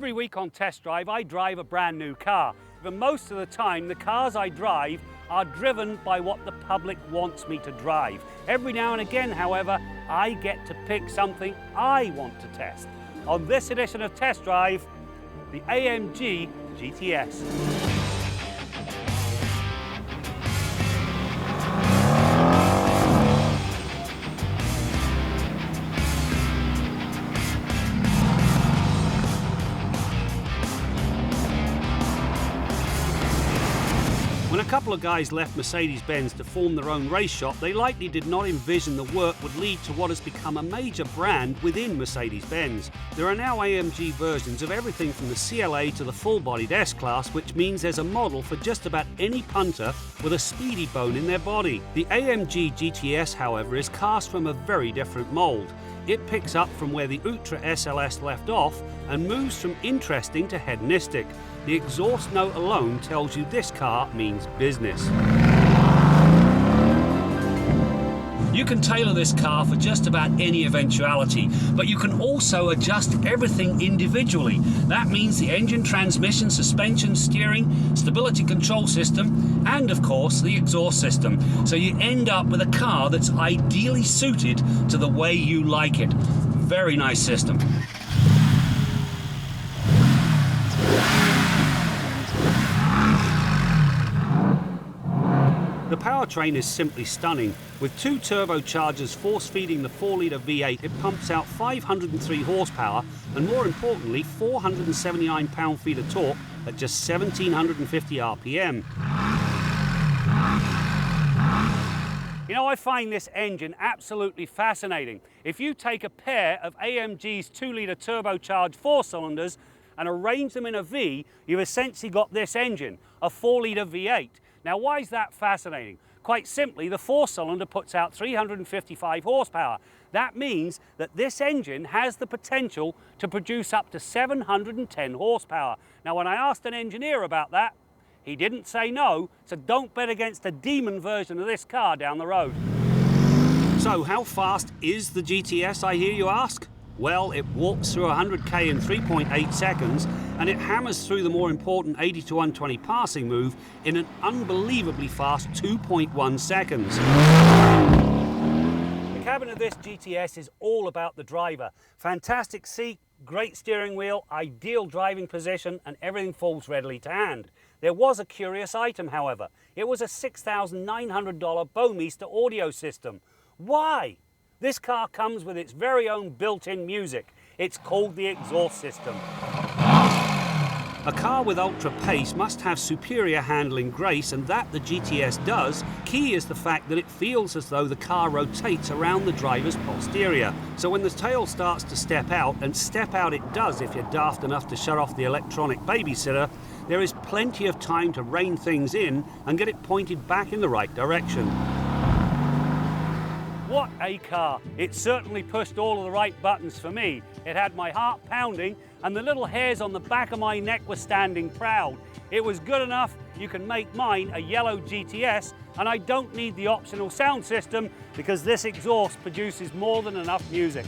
Every week on Test Drive, I drive a brand new car. But most of the time, the cars I drive are driven by what the public wants me to drive. Every now and again, however, I get to pick something I want to test. On this edition of Test Drive, the AMG GT S. When a couple of guys left Mercedes-Benz to form their own race shop, they likely did not envision the work would lead to what has become a major brand within Mercedes-Benz. There are now AMG versions of everything from the CLA to the full-bodied S-Class, which means there's a model for just about any punter with a speedy bone in their body. The AMG GT S, however, is cast from a very different mould. It picks up from where the Ultra SLS left off and moves from interesting to hedonistic. The exhaust note alone tells you this car means business. You can tailor this car for just about any eventuality, but you can also adjust everything individually. That means the engine, transmission, suspension, steering, stability control system, and of course the exhaust system. So you end up with a car that's ideally suited to the way you like it. Very nice system. The powertrain is simply stunning. With two turbochargers force-feeding the 4-litre V8, it pumps out 503 horsepower and, more importantly, 479 pound-feet of torque at just 1,750 RPM. You know, I find this engine absolutely fascinating. If you take a pair of AMG's 2-litre turbocharged 4-cylinders and arrange them in a V, you've essentially got this engine, a 4-litre V8. Now, why is that fascinating? Quite simply, the 4-cylinder puts out 355 horsepower. That means that this engine has the potential to produce up to 710 horsepower. Now, when I asked an engineer about that, he didn't say no, so don't bet against a demon version of this car down the road. So, how fast is the GTS, I hear you ask? Well, it walks through 100k in 3.8 seconds, and it hammers through the more important 80 to 120 passing move in an unbelievably fast 2.1 seconds. The cabin of this GTS is all about the driver. Fantastic seat, great steering wheel, ideal driving position, and everything falls readily to hand. There was a curious item, however. It was a $6,900 Bowmeister audio system. Why? This car comes with its very own built-in music. It's called the exhaust system. A car with ultra pace must have superior handling grace, and that the GTS does. Key is the fact that it feels as though the car rotates around the driver's posterior. So when the tail starts to step out, and step out it does if you're daft enough to shut off the electronic babysitter, there is plenty of time to rein things in and get it pointed back in the right direction. What a car. It certainly pushed all of the right buttons for me. It had my heart pounding and the little hairs on the back of my neck were standing proud. It was good enough you can make mine a yellow GTS, and I don't need the optional sound system because this exhaust produces more than enough music.